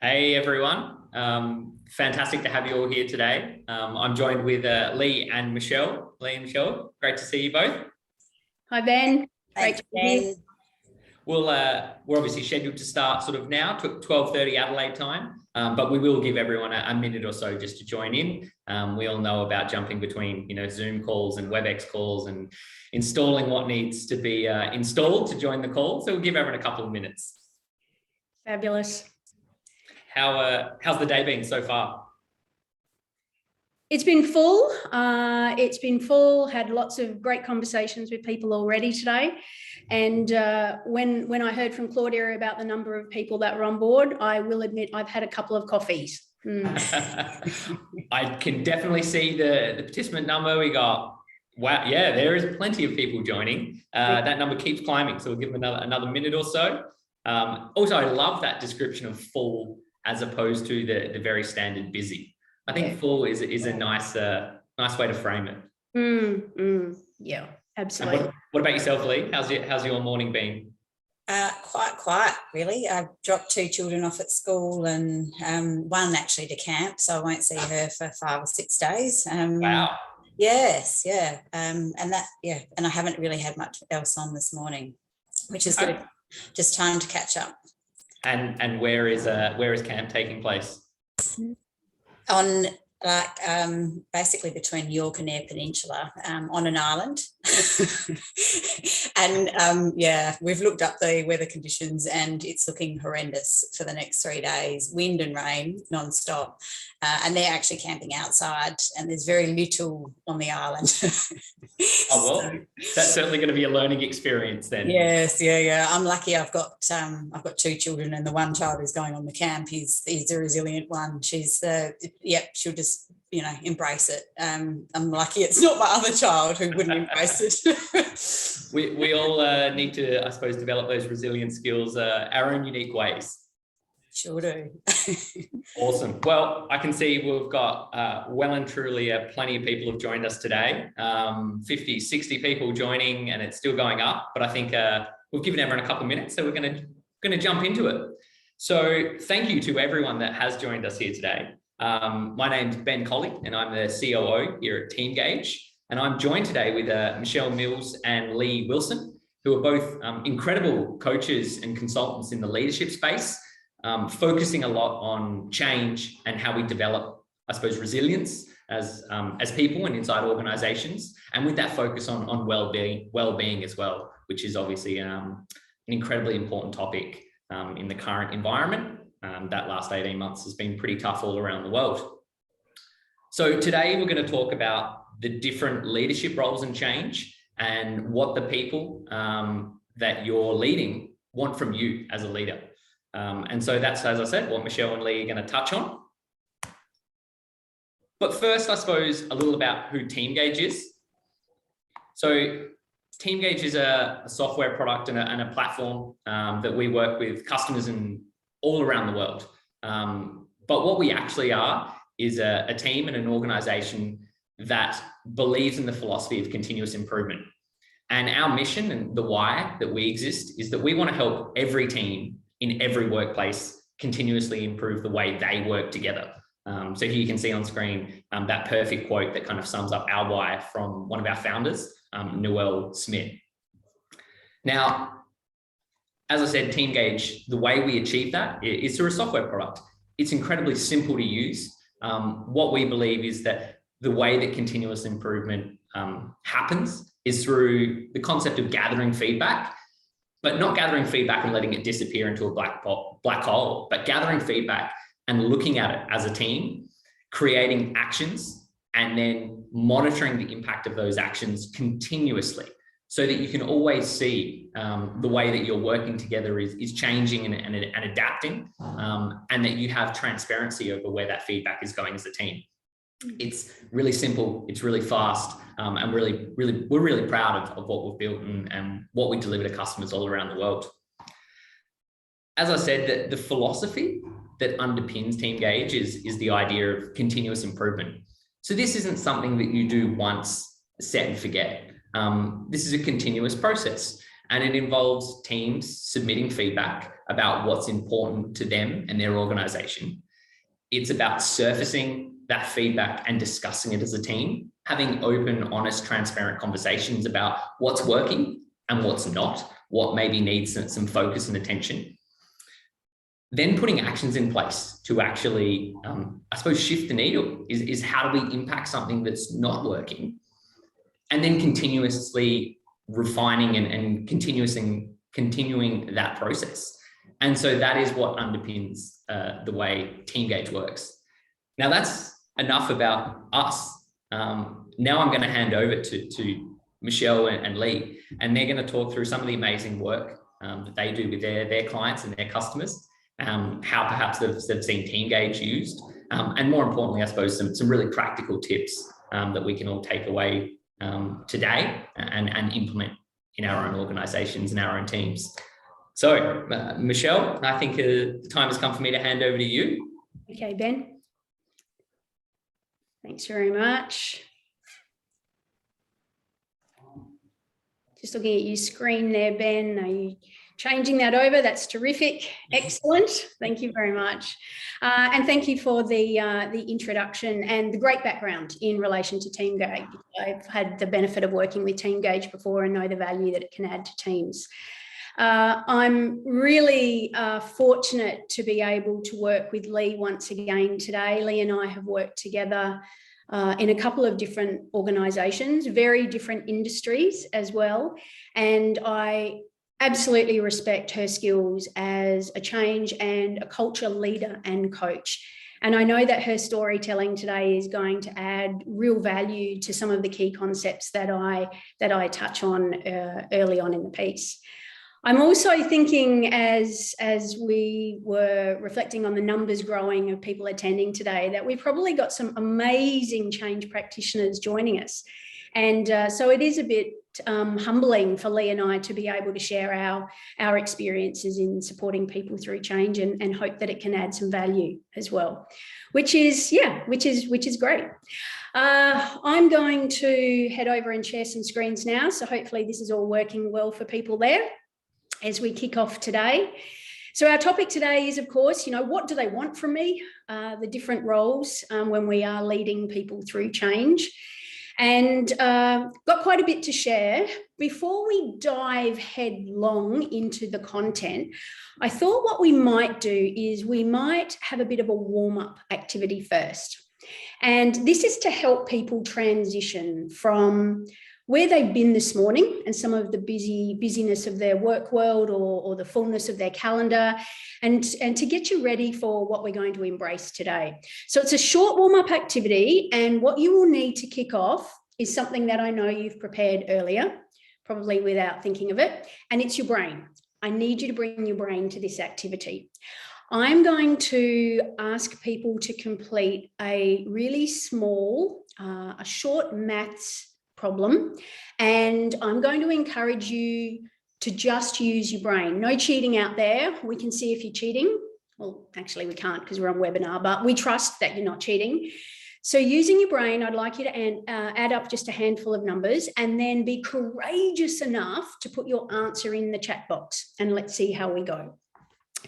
Hey everyone, fantastic to have you all here today. I'm joined with Leigh and Michelle. Leigh and Michelle, great to see you both. Hi Ben, great to be here. We're obviously scheduled to start sort of now, 12:30 Adelaide time, but we will give everyone a minute or so just to join in. We all know about jumping between Zoom calls and WebEx calls and installing what needs to be installed to join the call. So we'll give everyone a couple of minutes. Fabulous. How's the day been so far? It's been full. Had lots of great conversations with people already today. And when I heard from Claudia about the number of people that were on board, I will admit I've had a couple of coffees. I can definitely see the participant number. We got, wow, yeah, there is plenty of people joining. That number keeps climbing, so we'll give them another minute or so. Also, I love that description of full as opposed to the very standard busy. I think full is a nice way to frame it. Yeah, absolutely. What about yourself, Leigh? How's your morning been? Quite quiet, really. I dropped 2 children off at school and one actually to camp, so I won't see her for 5 or 6 days. Wow. Yes, yeah. And I haven't really had much else on this morning, which is good. Just time to catch up. And where is camp taking place? On basically between York and Eyre Peninsula, on an island. And we've looked up the weather conditions and it's looking horrendous for the next 3 days, wind and rain non-stop. And they're actually camping outside and there's very little on the island. Oh, well, that's certainly going to be a learning experience then. Yes, yeah. I'm lucky I've got 2 children and the one child who's going on the camp, he's a resilient one. She'll just, embrace it. I'm lucky it's not my other child who wouldn't embrace it. We all need to, I suppose, develop those resilient skills our own unique ways. Sure do. Awesome. Well, I can see we've got well and truly plenty of people have joined us today. 50, 60 people joining and it's still going up, but I think we've given everyone a couple of minutes, so we're going to jump into it. So thank you to everyone that has joined us here today. My name's Ben Colley and I'm the COO here at Teamgage. And I'm joined today with Michelle Mills and Leigh Willson, who are both incredible coaches and consultants in the leadership space, focusing a lot on change and how we develop, I suppose, resilience as people and inside organizations. And with that focus on well-being as well, which is obviously an incredibly important topic in the current environment. That last 18 months has been pretty tough all around the world. So today we're going to talk about the different leadership roles and change and what the people that you're leading want from you as a leader. And so that's, as I said, what Michelle and Leigh are going to touch on. But first, I suppose, a little about who Teamgage is. So Teamgage is a software product and a platform that we work with customers in all around the world. But what we actually are is a team and an organization that believes in the philosophy of continuous improvement. And our mission and the why that we exist is that we want to help every team in every workplace continuously improve the way they work together. So here you can see on screen that perfect quote that kind of sums up our why from one of our founders, Noel Smith. Now, as I said, Teamgage, the way we achieve that is through a software product. It's incredibly simple to use. What we believe is that the way that continuous improvement happens is through the concept of gathering feedback, but not gathering feedback and letting it disappear into a black hole, but gathering feedback and looking at it as a team, creating actions, and then monitoring the impact of those actions continuously so that you can always see the way that you're working together is changing and adapting, and that you have transparency over where that feedback is going as a team. It's really simple, it's really fast, and we're really proud of what we've built and what we deliver to customers all around the world. As I said, the philosophy that underpins Teamgage is the idea of continuous improvement. So this isn't something that you do once, set and forget. This is a continuous process. and it involves teams submitting feedback about what's important to them and their organisation. It's about surfacing that feedback and discussing it as a team, having open, honest, transparent conversations about what's working and what's not, what maybe needs some focus and attention. Then putting actions in place to actually, I suppose, shift the needle is how do we impact something that's not working? And then continuously refining and continuing that process. And so that is what underpins the way Teamgage works. Now that's enough about us. Now I'm going to hand over to Michelle and Leigh, and they're going to talk through some of the amazing work that they do with their clients and their customers, how perhaps they've seen Teamgage used, and more importantly, I suppose, some really practical tips that we can all take away today and implement in our own organisations and our own teams. So, Michelle, I think the time has come for me to hand over to you. Okay, Ben. Thanks very much. Just looking at your screen there, Ben. Are you changing that over? That's terrific. Excellent. Thank you very much. And thank you for the introduction and the great background in relation to Teamgage. I've had the benefit of working with Teamgage before and know the value that it can add to teams. I'm really fortunate to be able to work with Leigh once again today. Leigh and I have worked together in a couple of different organisations, very different industries as well. And I absolutely respect her skills as a change and a culture leader and coach. And I know that her storytelling today is going to add real value to some of the key concepts that I touch on early on in the piece. I'm also thinking, as we were reflecting on the numbers growing of people attending today, that we've probably got some amazing change practitioners joining us. And so it is a bit humbling for Leigh and I to be able to share our experiences in supporting people through change and hope that it can add some value as well, which is great. I'm going to head over and share some screens now. So hopefully this is all working well for people there as we kick off today. So our topic today is, of course, what do they want from me? The different roles when we are leading people through change. And got quite a bit to share. Before we dive headlong into the content, I thought what we might do is we might have a bit of a warm-up activity first. And this is to help people transition from where they've been this morning and some of the busyness of their work world or the fullness of their calendar, and to get you ready for what we're going to embrace today. So it's a short warm-up activity, and what you will need to kick off is something that I know you've prepared earlier, probably without thinking of it, and it's your brain. I need you to bring your brain to this activity. I'm going to ask people to complete a really small, a short maths problem, and I'm going to encourage you to just use your brain. No cheating out there. We can see if you're cheating. Well, actually we can't because we're on webinar, but we trust that you're not cheating. So using your brain, I'd like you to add up just a handful of numbers and then be courageous enough to put your answer in the chat box, and let's see how we go.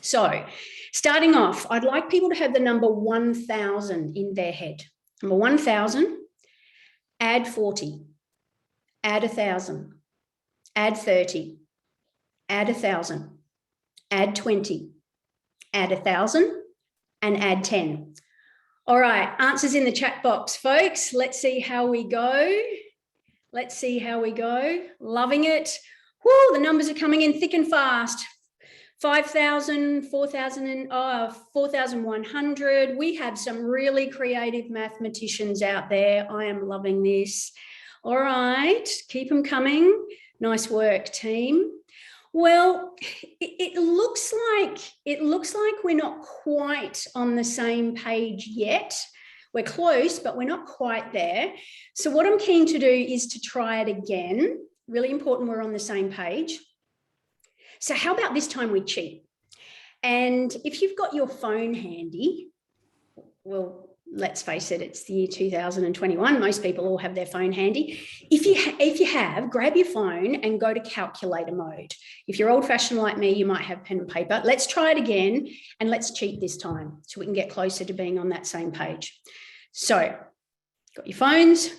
So starting off, I'd like people to have the number 1,000 in their head. Number 1,000, add 40. Add 1,000, add 30, add 1,000, add 20, add 1,000, and add 10. All right, answers in the chat box, folks. Let's see how we go. Let's see how we go. Loving it. Woo, the numbers are coming in thick and fast. 5,000, 4,000, 4,100. We have some really creative mathematicians out there. I am loving this. All right, keep them coming. Nice work, team. Well, it looks like we're not quite on the same page yet. We're close, but we're not quite there. So what I'm keen to do is to try it again. Really important we're on the same page. So how about this time we cheat? And if you've got your phone handy, well, let's face it, it's the year 2021. Most people all have their phone handy. If you have, grab your phone and go to calculator mode. If you're old-fashioned like me, you might have pen and paper. Let's try it again, and let's cheat this time so we can get closer to being on that same page. So, got your phones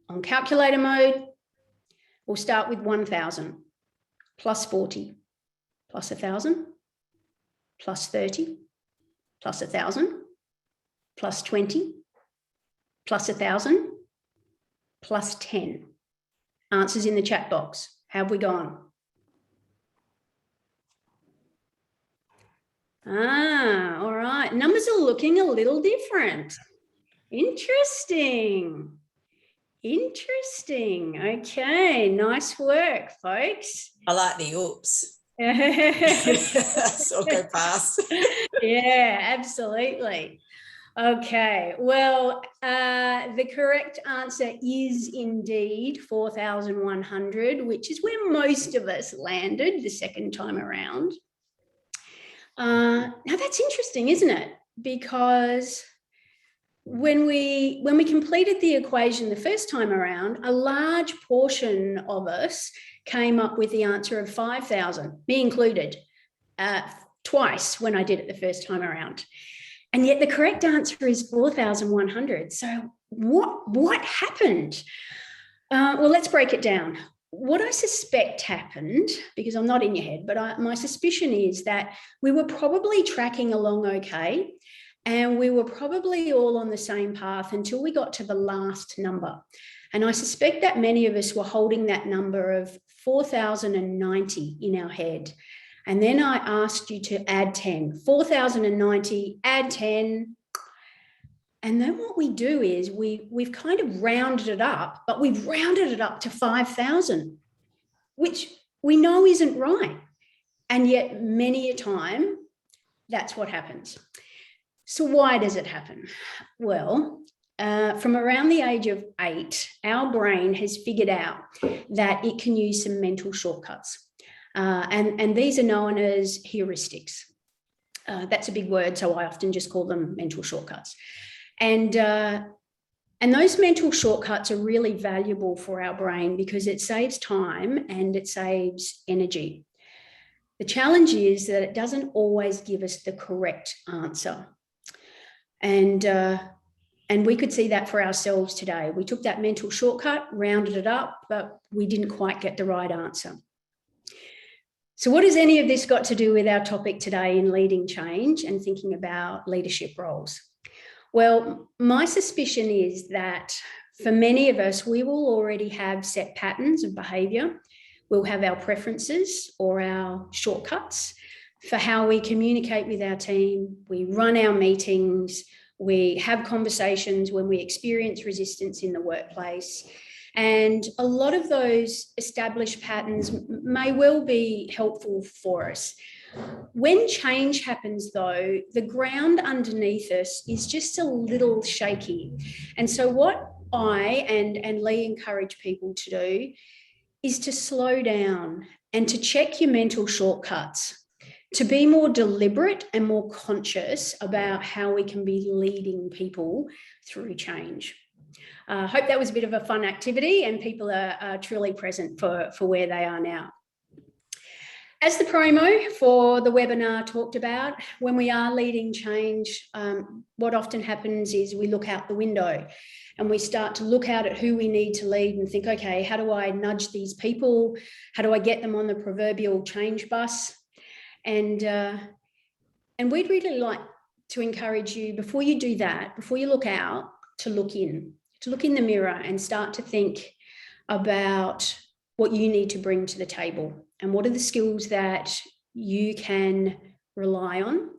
on calculator mode. We'll start with 1,000 plus 40 plus 1,000 plus 30 plus 1,000 plus 20 plus 1,000 plus 10. Answers in the chat box. How have we gone? All right. Numbers are looking a little different. Interesting. Interesting. Okay. Nice work, folks. I like the oops. So I'll go past. Yeah, absolutely. Okay, well, the correct answer is indeed 4,100, which is where most of us landed the second time around. Now that's interesting, isn't it? Because when we completed the equation the first time around, a large portion of us came up with the answer of 5,000, me included, twice when I did it the first time around. And yet the correct answer is 4,100. So what happened? Well, let's break it down. What I suspect happened, because I'm not in your head, but my suspicion is that we were probably tracking along okay, and we were probably all on the same path until we got to the last number. And I suspect that many of us were holding that number of 4,090 in our head. And then I asked you to add 10, 4,090, add 10. And then what we do is we've kind of rounded it up, but we've rounded it up to 5,000, which we know isn't right. And yet many a time, that's what happens. So why does it happen? Well, from around the age of 8, our brain has figured out that it can use some mental shortcuts. And these are known as heuristics. That's a big word, so I often just call them mental shortcuts. And those mental shortcuts are really valuable for our brain because it saves time and it saves energy. The challenge is that it doesn't always give us the correct answer. And we could see that for ourselves today. We took that mental shortcut, rounded it up, but we didn't quite get the right answer. So what has any of this got to do with our topic today in leading change and thinking about leadership roles? Well, my suspicion is that for many of us, we will already have set patterns of behaviour. We'll have our preferences or our shortcuts for how we communicate with our team. We run our meetings. We have conversations when we experience resistance in the workplace. And a lot of those established patterns may well be helpful for us. When change happens, though, the ground underneath us is just a little shaky. And so what I and Leigh encourage people to do is to slow down and to check your mental shortcuts, to be more deliberate and more conscious about how we can be leading people through change. I hope that was a bit of a fun activity and people are truly present for where they are now. As the promo for the webinar talked about, when we are leading change, what often happens is we look out the window and we start to look out at who we need to lead and think, okay, how do I nudge these people? How do I get them on the proverbial change bus? And we'd really like to encourage you, before you do that, before you look out, to look in the mirror and start to think about what you need to bring to the table and what are the skills that you can rely on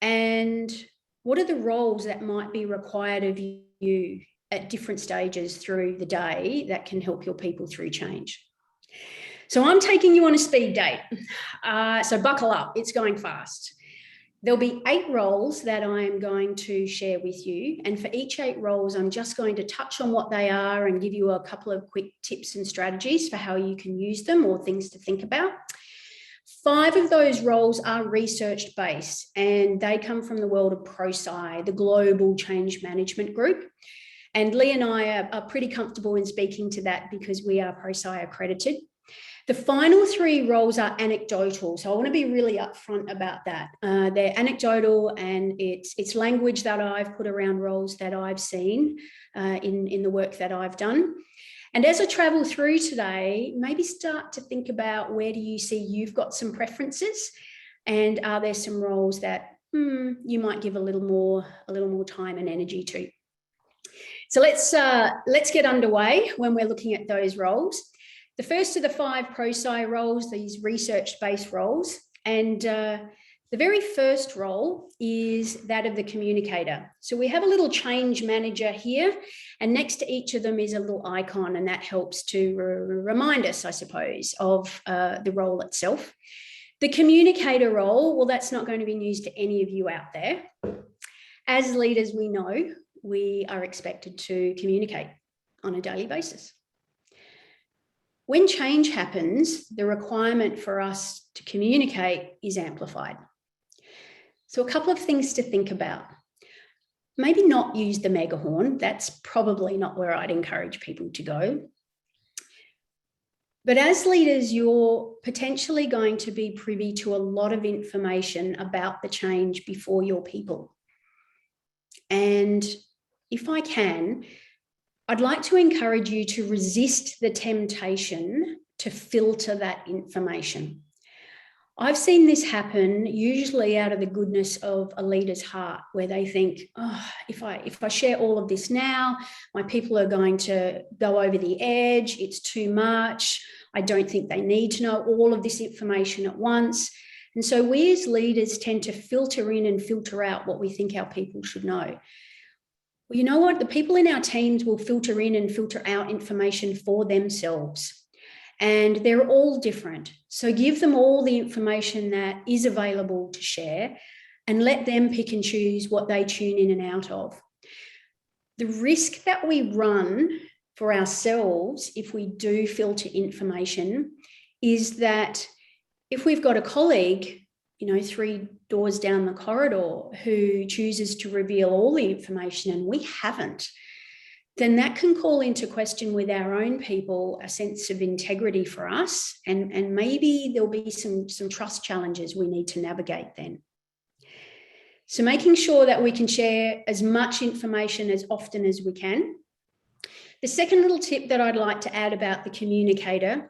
and what are the roles that might be required of you at different stages through the day that can help your people through change. So I'm taking you on a speed date. So buckle up, it's going fast. There'll be 8 roles that I'm going to share with you. And for each 8 roles, I'm just going to touch on what they are and give you a couple of quick tips and strategies for how you can use them or things to think about. 5 of those roles are research-based, and they come from the world of ProSci, the Global Change Management Group. And Leigh and I are pretty comfortable in speaking to that because we are ProSci accredited. The final 3 roles are anecdotal. So I want to be really upfront about that. They're anecdotal, and it's language that I've put around roles that I've seen in the work that I've done. And as I travel through today, maybe start to think about, where do you see you've got some preferences, and are there some roles that you might give a little more time and energy to? So let's get underway when we're looking at those roles. The first of the 5 ProSci roles, these research-based roles, and the very first role is that of the communicator. So we have a little change manager here, and next to each of them is a little icon, and that helps to remind us, I suppose, of the role itself. The communicator role, well, that's not going to be news to any of you out there. As leaders, we know we are expected to communicate on a daily basis. When change happens, the requirement for us to communicate is amplified. So a couple of things to think about. Maybe not use the megaphone. That's probably not where I'd encourage people to go. But as leaders, you're potentially going to be privy to a lot of information about the change before your people. And if I can, I'd like to encourage you to resist the temptation to filter that information. I've seen this happen usually out of the goodness of a leader's heart, where they think, oh, if I share all of this now, my people are going to go over the edge. It's too much. I don't think they need to know all of this information at once. And so we as leaders tend to filter in and filter out what we think our people should know. Well, you know what? The people in our teams will filter in and filter out information for themselves. And they're all different. So give them all the information that is available to share, and let them pick and choose what they tune in and out of. The risk that we run for ourselves if we do filter information is that if we've got a colleague, 3 doors down the corridor, who chooses to reveal all the information and we haven't, then that can call into question with our own people a sense of integrity for us, and maybe there'll be some trust challenges we need to navigate then. So making sure that we can share as much information as often as we can. The second little tip that I'd like to add about the communicator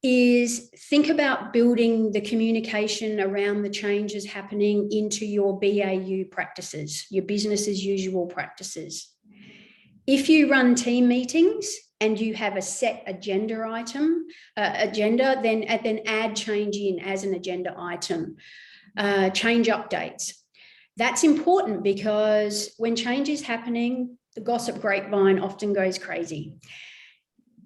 is think about building the communication around the changes happening into your BAU practices, your business as usual practices. If you run team meetings and you have a set agenda, then add change in as an agenda item. Change updates. That's important because when change is happening, the gossip grapevine often goes crazy.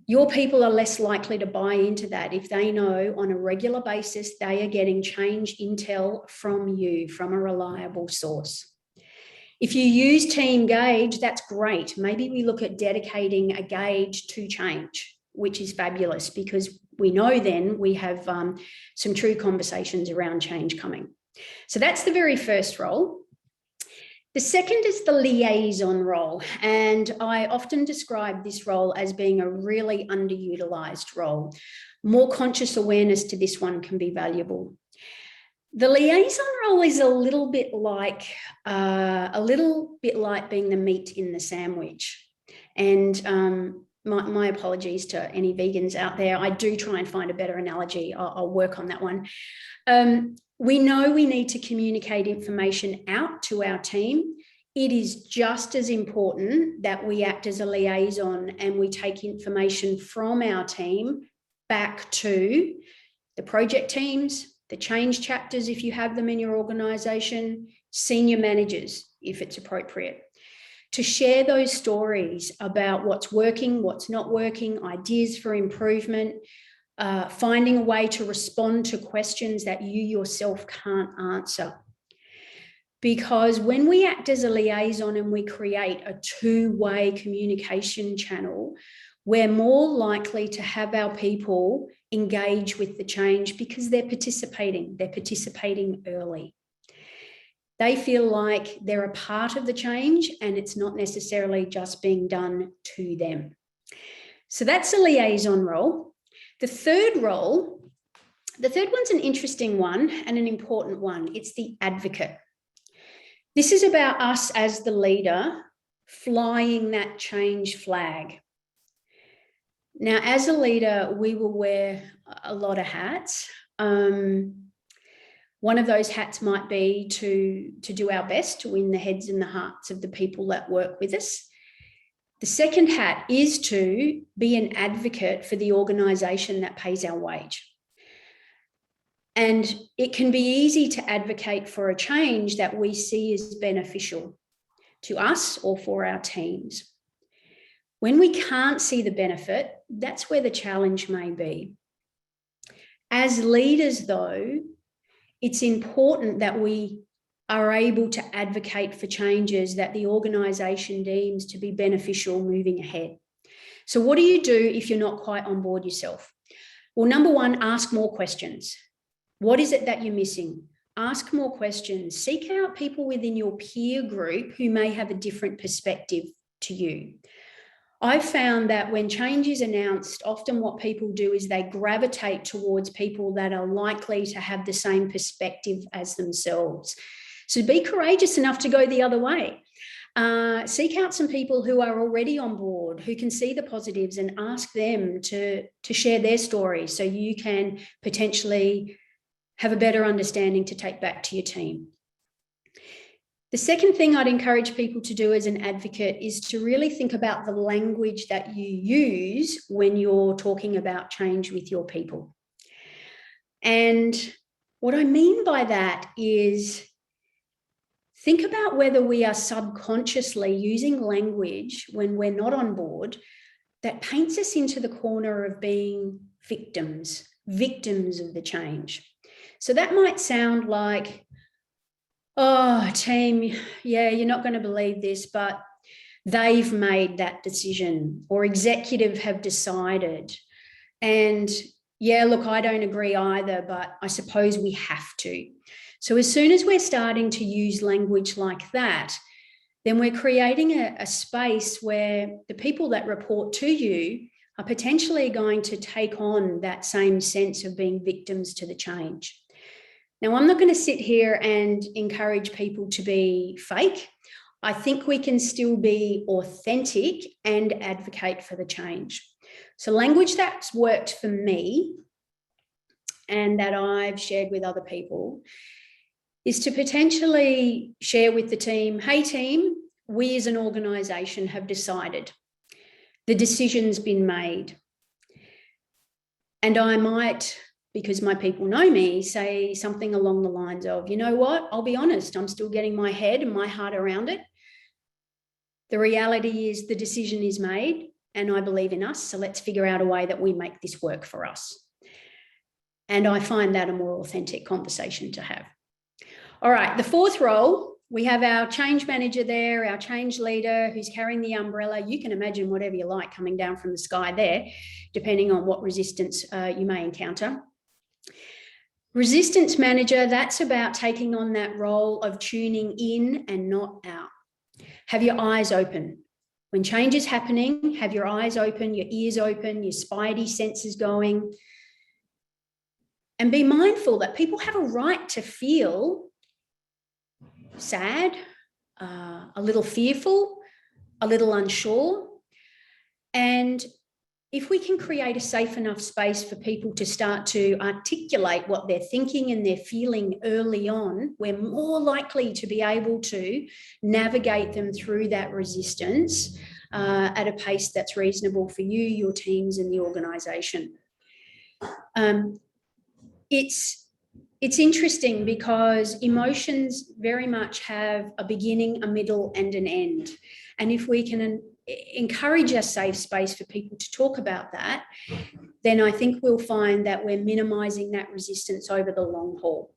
Your people are less likely to buy into that if they know on a regular basis they are getting change intel from you, from a reliable source. If you use Teamgage, that's great. Maybe we look at dedicating a gauge to change, which is fabulous because we know then we have some true conversations around change coming. So that's the very first role. The second is the liaison role, and I often describe this role as being a really underutilized role. More conscious awareness to this one can be valuable. The liaison role is a little bit like being the meat in the sandwich. And my apologies to any vegans out there. I do try and find a better analogy. I'll work on that one. We know we need to communicate information out to our team. It is just as important that we act as a liaison and we take information from our team back to the project teams, the change chapters, if you have them in your organisation, senior managers, if it's appropriate, to share those stories about what's working, what's not working, ideas for improvement, finding a way to respond to questions that you yourself can't answer. Because when we act as a liaison and we create a two-way communication channel, we're more likely to have our people engage with the change because they're participating early. They feel like they're a part of the change and it's not necessarily just being done to them. So that's a liaison role. The third one's an interesting one and an important one. It's the advocate. This is about us as the leader flying that change flag. Now, as a leader, we will wear a lot of hats. One of those hats might be to do our best to win the heads and the hearts of the people that work with us. The second hat is to be an advocate for the organisation that pays our wage. And it can be easy to advocate for a change that we see as beneficial to us or for our teams. When we can't see the benefit, that's where the challenge may be. As leaders, though, it's important that we are able to advocate for changes that the organisation deems to be beneficial moving ahead. So what do you do if you're not quite on board yourself? Well, number one, ask more questions. What is it that you're missing? Ask more questions. Seek out people within your peer group who may have a different perspective to you. I've found that when change is announced, often what people do is they gravitate towards people that are likely to have the same perspective as themselves. So be courageous enough to go the other way. Seek out some people who are already on board, who can see the positives, and ask them to share their story so you can potentially have a better understanding to take back to your team. The second thing I'd encourage people to do as an advocate is to really think about the language that you use when you're talking about change with your people. And what I mean by that is think about whether we are subconsciously using language when we're not on board that paints us into the corner of being victims of the change. So that might sound like, oh, team, yeah, you're not going to believe this, but they've made that decision, or executive have decided. And yeah, look, I don't agree either, but I suppose we have to. So as soon as we're starting to use language like that, then we're creating a space where the people that report to you are potentially going to take on that same sense of being victims to the change. Now, I'm not going to sit here and encourage people to be fake. I think we can still be authentic and advocate for the change. So language that's worked for me and that I've shared with other people is to potentially share with the team, hey team, we as an organisation have decided. The decision's been made. And I might, because my people know me, say something along the lines of, you know what, I'll be honest, I'm still getting my head and my heart around it. The reality is the decision is made and I believe in us, so let's figure out a way that we make this work for us. And I find that a more authentic conversation to have. All right, the fourth role, we have our change manager there, our change leader who's carrying the umbrella. You can imagine whatever you like coming down from the sky there, depending on what resistance you may encounter. Resistance manager, that's about taking on that role of tuning in and not out. Have your eyes open. When change is happening, have your eyes open, your ears open, your spidey senses going. And be mindful that people have a right to feel sad, a little fearful, a little unsure. And if we can create a safe enough space for people to start to articulate what they're thinking and they're feeling early on, we're more likely to be able to navigate them through that resistance at a pace that's reasonable for you, your teams, and the organisation. It's interesting because emotions very much have a beginning, a middle, and an end. And if we can encourage a safe space for people to talk about that, then I think we'll find that we're minimising that resistance over the long haul.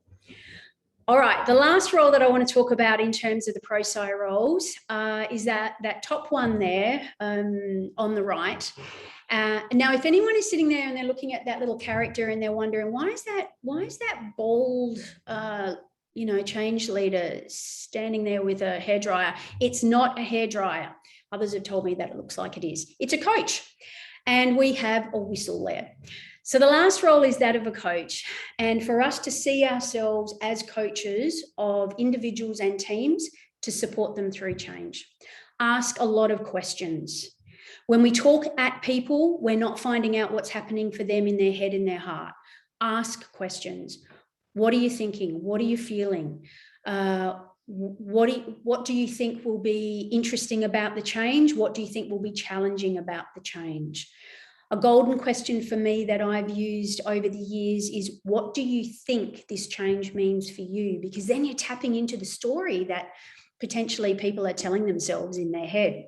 All right, the last role that I want to talk about in terms of the pro-sci roles is that top one there on the right. Now, if anyone is sitting there and they're looking at that little character and they're wondering, why is that bold, change leader standing there with a hairdryer? It's not a hairdryer. Others have told me that it looks like it is. It's a coach. And we have a whistle there. So the last role is that of a coach. And for us to see ourselves as coaches of individuals and teams to support them through change. Ask a lot of questions. When we talk at people, we're not finding out what's happening for them in their head and their heart. Ask questions. What are you thinking? What are you feeling? What do you think will be interesting about the change? What do you think will be challenging about the change? A golden question for me that I've used over the years is, what do you think this change means for you? Because then you're tapping into the story that potentially people are telling themselves in their head.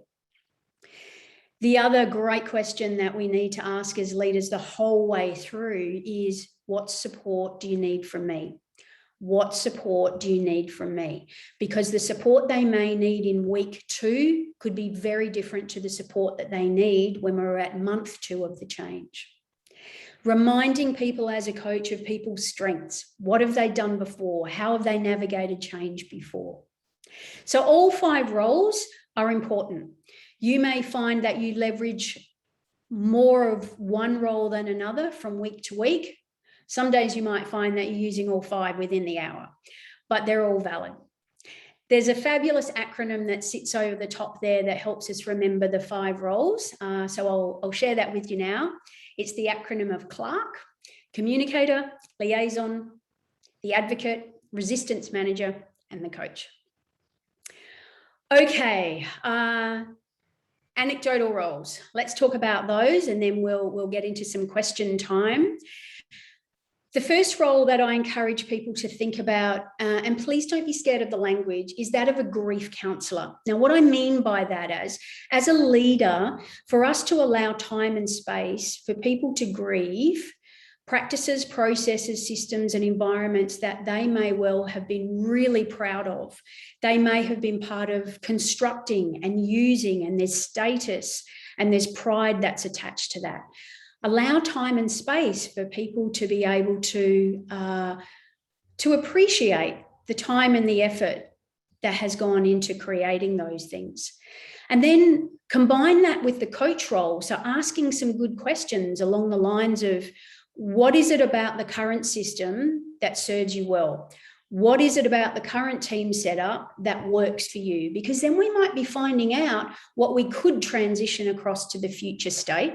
The other great question that we need to ask as leaders the whole way through is, what support do you need from me? What support do you need from me? Because the support they may need in week 2 could be very different to the support that they need when we're at month 2 of the change. Reminding people as a coach of people's strengths. What have they done before? How have they navigated change before? So all 5 roles are important. You may find that you leverage more of one role than another from week to week. Some days you might find that you're using all 5 within the hour, but they're all valid. There's a fabulous acronym that sits over the top there that helps us remember the 5 roles. So I'll share that with you now. It's the acronym of Clark, Communicator, Liaison, the Advocate, Resistance Manager, and the Coach. Okay, anecdotal roles. Let's talk about those and then we'll get into some question time. The first role that I encourage people to think about, and please don't be scared of the language, is that of a grief counsellor. Now, what I mean by that as a leader, for us to allow time and space for people to grieve, practices, processes, systems, and environments that they may well have been really proud of. They may have been part of constructing and using, and there's status and there's pride that's attached to that. Allow time and space for people to be able to appreciate the time and the effort that has gone into creating those things. And then combine that with the coach role. So asking some good questions along the lines of, what is it about the current system that serves you well? What is it about the current team setup that works for you? Because then we might be finding out what we could transition across to the future state.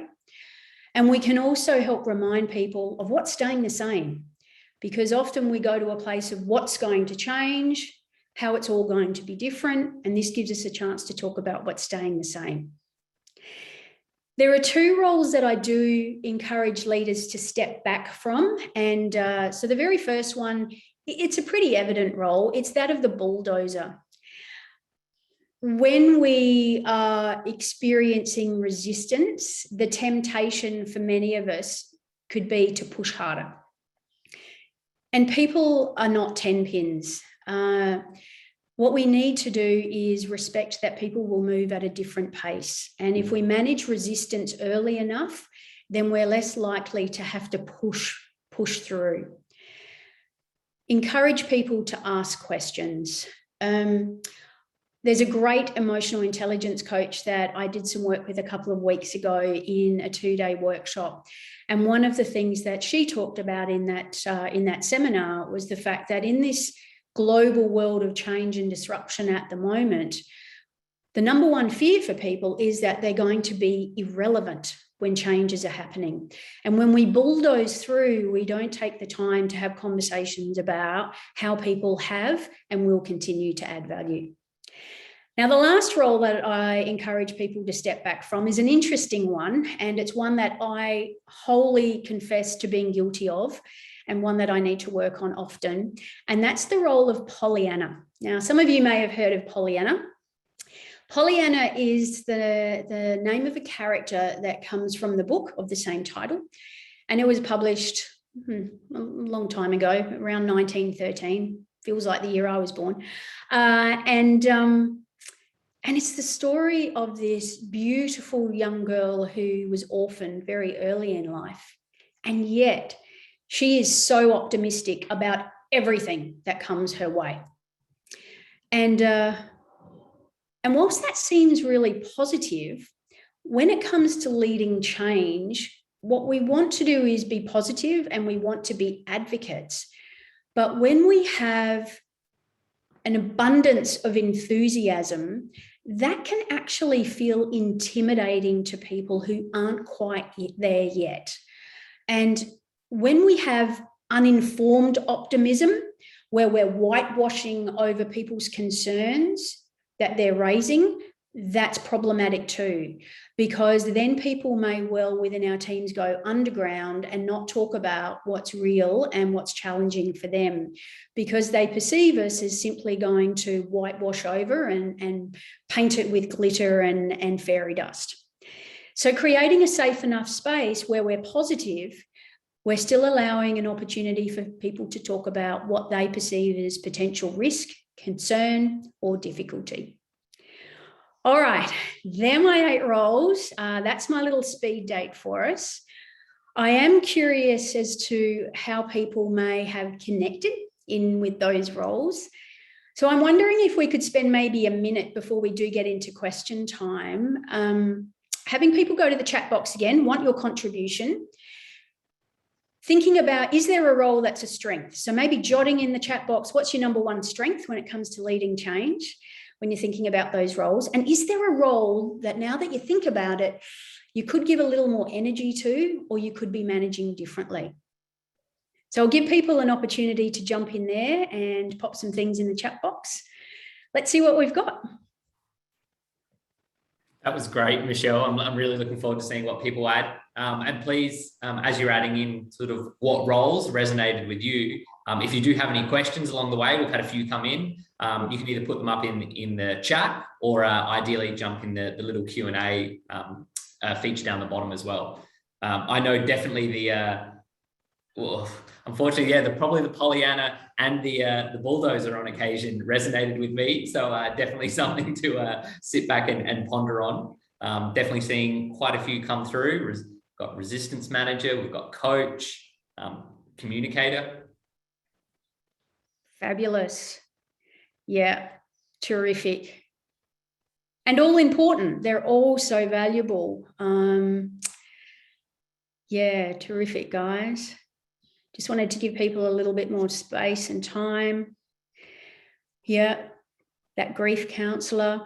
And we can also help remind people of what's staying the same, because often we go to a place of what's going to change, how it's all going to be different, and this gives us a chance to talk about what's staying the same. There are 2 roles that I do encourage leaders to step back from, and so the very first one, it's a pretty evident role. It's that of the bulldozer. When we are experiencing resistance, the temptation for many of us could be to push harder. And people are not 10 pins. What we need to do is respect that people will move at a different pace. And if we manage resistance early enough, then we're less likely to have to push through. Encourage people to ask questions. There's a great emotional intelligence coach that I did some work with a couple of weeks ago in a 2-day workshop. And one of the things that she talked about in that seminar was the fact that in this global world of change and disruption at the moment, the number one fear for people is that they're going to be irrelevant when changes are happening. And when we bulldoze through, we don't take the time to have conversations about how people have and will continue to add value. Now, the last role that I encourage people to step back from is an interesting one, and it's one that I wholly confess to being guilty of, and one that I need to work on often, and that's the role of Pollyanna. Now, some of you may have heard of Pollyanna. Pollyanna is the name of a character that comes from the book of the same title, and it was published a long time ago, around 1913. Feels like the year I was born. And And it's the story of this beautiful young girl who was orphaned very early in life. And yet she is so optimistic about everything that comes her way. And whilst that seems really positive, when it comes to leading change, what we want to do is be positive and we want to be advocates. But when we have an abundance of enthusiasm, that can actually feel intimidating to people who aren't quite there yet. And when we have uninformed optimism, where we're whitewashing over people's concerns that they're raising, that's problematic too, because then people may well within our teams go underground and not talk about what's real and what's challenging for them, because they perceive us as simply going to whitewash over and paint it with glitter and fairy dust. So creating a safe enough space where we're positive, we're still allowing an opportunity for people to talk about what they perceive as potential risk, concern, or difficulty. All right, they're my 8 roles. That's my little speed date for us. I am curious as to how people may have connected in with those roles. So I'm wondering if we could spend maybe a minute before we do get into question time, having people go to the chat box again, want your contribution. Thinking about, is there a role that's a strength? So maybe jotting in the chat box, what's your number 1 strength when it comes to leading change when you're thinking about those roles? And is there a role that now that you think about it, you could give a little more energy to, or you could be managing differently? So I'll give people an opportunity to jump in there and pop some things in the chat box. Let's see what we've got. That was great, Michelle. I'm really looking forward to seeing what people add. And please, as you're adding in sort of what roles resonated with you, if you do have any questions along the way, we've had a few come in. You can either put them up in the chat or ideally jump in the little Q&A feature down the bottom as well. I know definitely unfortunately, probably the Pollyanna and the Bulldozer on occasion resonated with me. So definitely something to sit back and ponder on. Definitely seeing quite a few come through. We've got resistance manager, we've got coach, communicator. Fabulous. Yeah, terrific. And all important. They're all so valuable. Yeah, terrific, guys. Just wanted to give people a little bit more space and time. Yeah, that grief counsellor.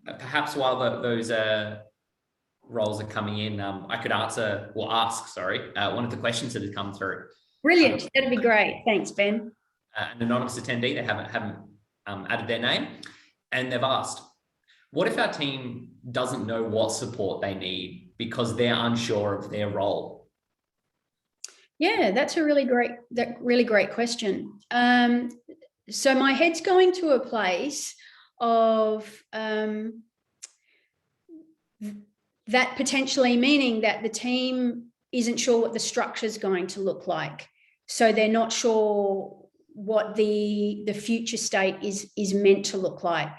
Perhaps while those roles are coming in, I could ask one of the questions that has come through. Brilliant. That'd be great. Thanks, Ben. An anonymous attendee, they haven't added their name, and they've asked, what if our team doesn't know what support they need because they're unsure of their role? Yeah, that's a really great question. So my head's going to a place of that potentially meaning that the team isn't sure what the structure is going to look like. So they're not sure what the future state is meant to look like.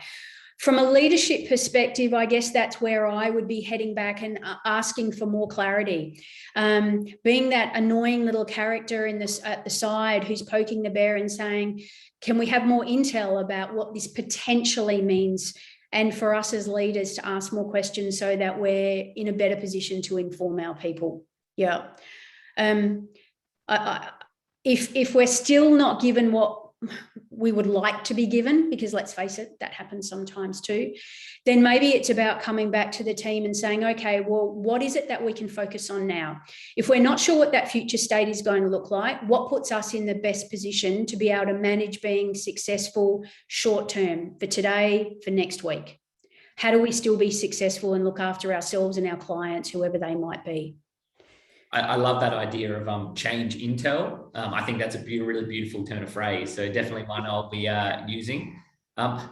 From a leadership perspective, I guess that's where I would be heading back and asking for more clarity. Being that annoying little character at the side who's poking the bear and saying, can we have more intel about what this potentially means? And for us as leaders to ask more questions so that we're in a better position to inform our people. Yeah. If we're still not given what we would like to be given, because let's face it, that happens sometimes too, then maybe it's about coming back to the team and saying, okay, well, what is it that we can focus on now? If we're not sure what that future state is going to look like, what puts us in the best position to be able to manage being successful short term for today, for next week? How do we still be successful and look after ourselves and our clients, whoever they might be? I love that idea of change intel. I think that's a really beautiful turn of phrase. So definitely one I'll be using.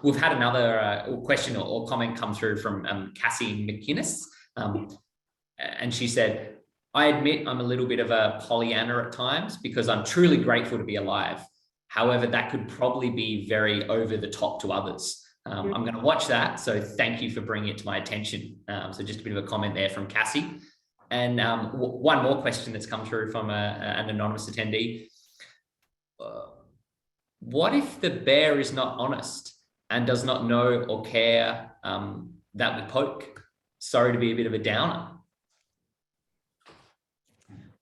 We've had another question or comment come through from Cassie McInnes. And she said, I admit I'm a little bit of a Pollyanna at times because I'm truly grateful to be alive. However, that could probably be very over the top to others. I'm going to watch that. So thank you for bringing it to my attention. So just a bit of a comment there from Cassie. And one more question that's come through from an anonymous attendee. What if the bear is not honest and does not know or care that we poke? Sorry to be a bit of a downer.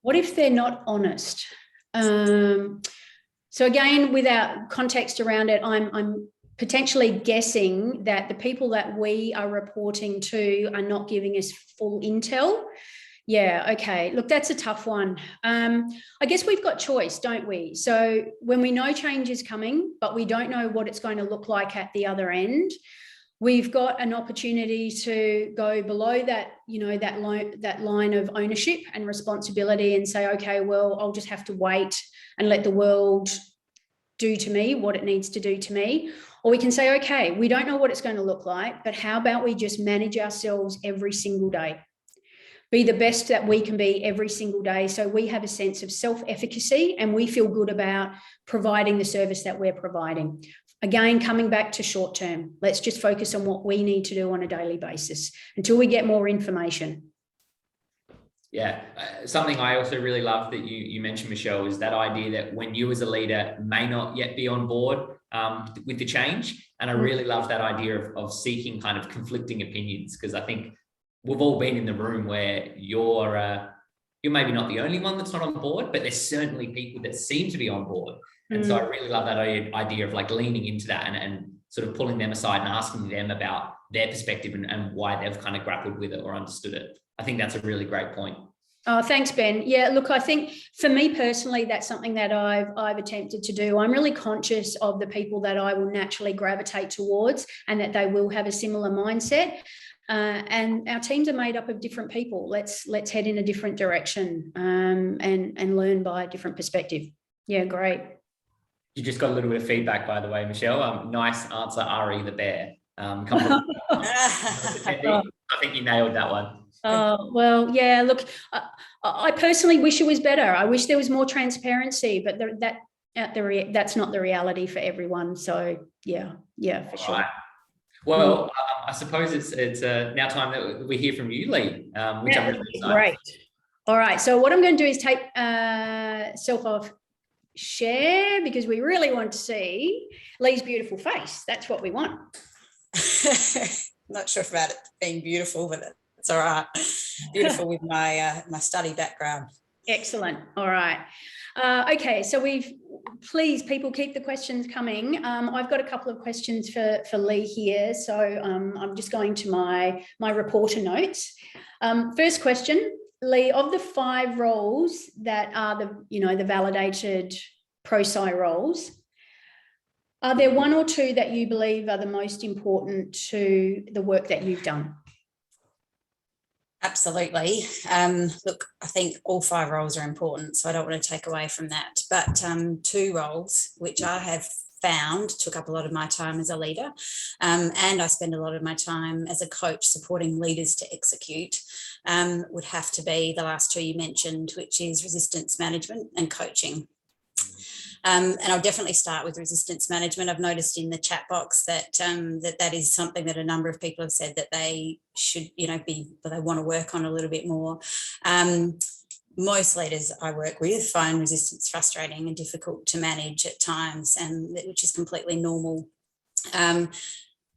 What if they're not honest? So again, without context around it, I'm potentially guessing that the people that we are reporting to are not giving us full intel. Yeah, okay. Look, that's a tough one. I guess we've got choice, don't we? So when we know change is coming, but we don't know what it's going to look like at the other end, we've got an opportunity to go below that, that line of ownership and responsibility and say, okay, well, I'll just have to wait and let the world do to me what it needs to do to me. Or we can say, okay, we don't know what it's going to look like, but how about we just manage ourselves every single day? Be the best that we can be every single day, so we have a sense of self-efficacy and we feel good about providing the service that we're providing. Again, coming back to short term, let's just focus on what we need to do on a daily basis until we get more information. Yeah, something I also really love that you mentioned, Michelle, is that idea that when you as a leader may not yet be on board with the change. And I really love that idea of seeking kind of conflicting opinions, because I think we've all been in the room where you're maybe not the only one that's not on board, but there's certainly people that seem to be on board. And so I really love that idea of like leaning into that and sort of pulling them aside and asking them about their perspective and why they've kind of grappled with it or understood it. I think that's a really great point. Oh, thanks, Ben. Yeah, look, I think for me personally, that's something that I've attempted to do. I'm really conscious of the people that I will naturally gravitate towards and that they will have a similar mindset. And our teams are made up of different people. Let's head in a different direction and learn by a different perspective. Yeah, great. You just got a little bit of feedback, by the way, Michelle. Nice answer, Ari the bear. I think you nailed that one. Oh, well, yeah, look, I personally wish it was better. I wish there was more transparency, but that's not the reality for everyone. So yeah, for sure. Right. Well, I suppose it's now time that we hear from you, Leigh, which I'm really excited. Great. All right. So what I'm going to do is take self off share because we really want to see Leigh's beautiful face. That's what we want. Not sure about it being beautiful, but it's all right. Beautiful with my study background. Excellent. All right. Okay, so please, people, keep the questions coming. I've got a couple of questions for Leigh here, so I'm just going to my reporter notes. First question, Leigh, of the 5 roles that are the validated pro-sci roles, are there 1 or 2 that you believe are the most important to the work that you've done? Absolutely. Look, I think all 5 roles are important, so I don't want to take away from that. But 2 roles, which I have found took up a lot of my time as a leader, and I spend a lot of my time as a coach supporting leaders to execute, would have to be the last 2 you mentioned, which is resistance management and coaching. And I'll definitely start with resistance management. I've noticed in the chat box that that is something that a number of people have said that they should, they want to work on a little bit more. Most leaders I work with find resistance frustrating and difficult to manage at times, and which is completely normal.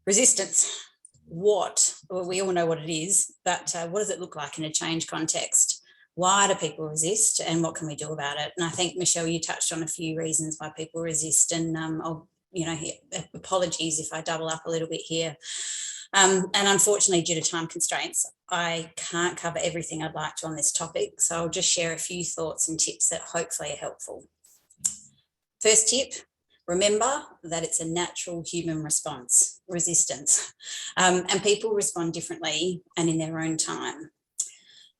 Resistance, we all know what it is, but what does it look like in a change context? Why do people resist and what can we do about it? And I think, Michelle, you touched on a few reasons why people resist, and apologies if I double up a little bit here. And unfortunately, due to time constraints, I can't cover everything I'd like to on this topic. So I'll just share a few thoughts and tips that hopefully are helpful. First tip, remember that it's a natural human response, resistance. And people respond differently and in their own time.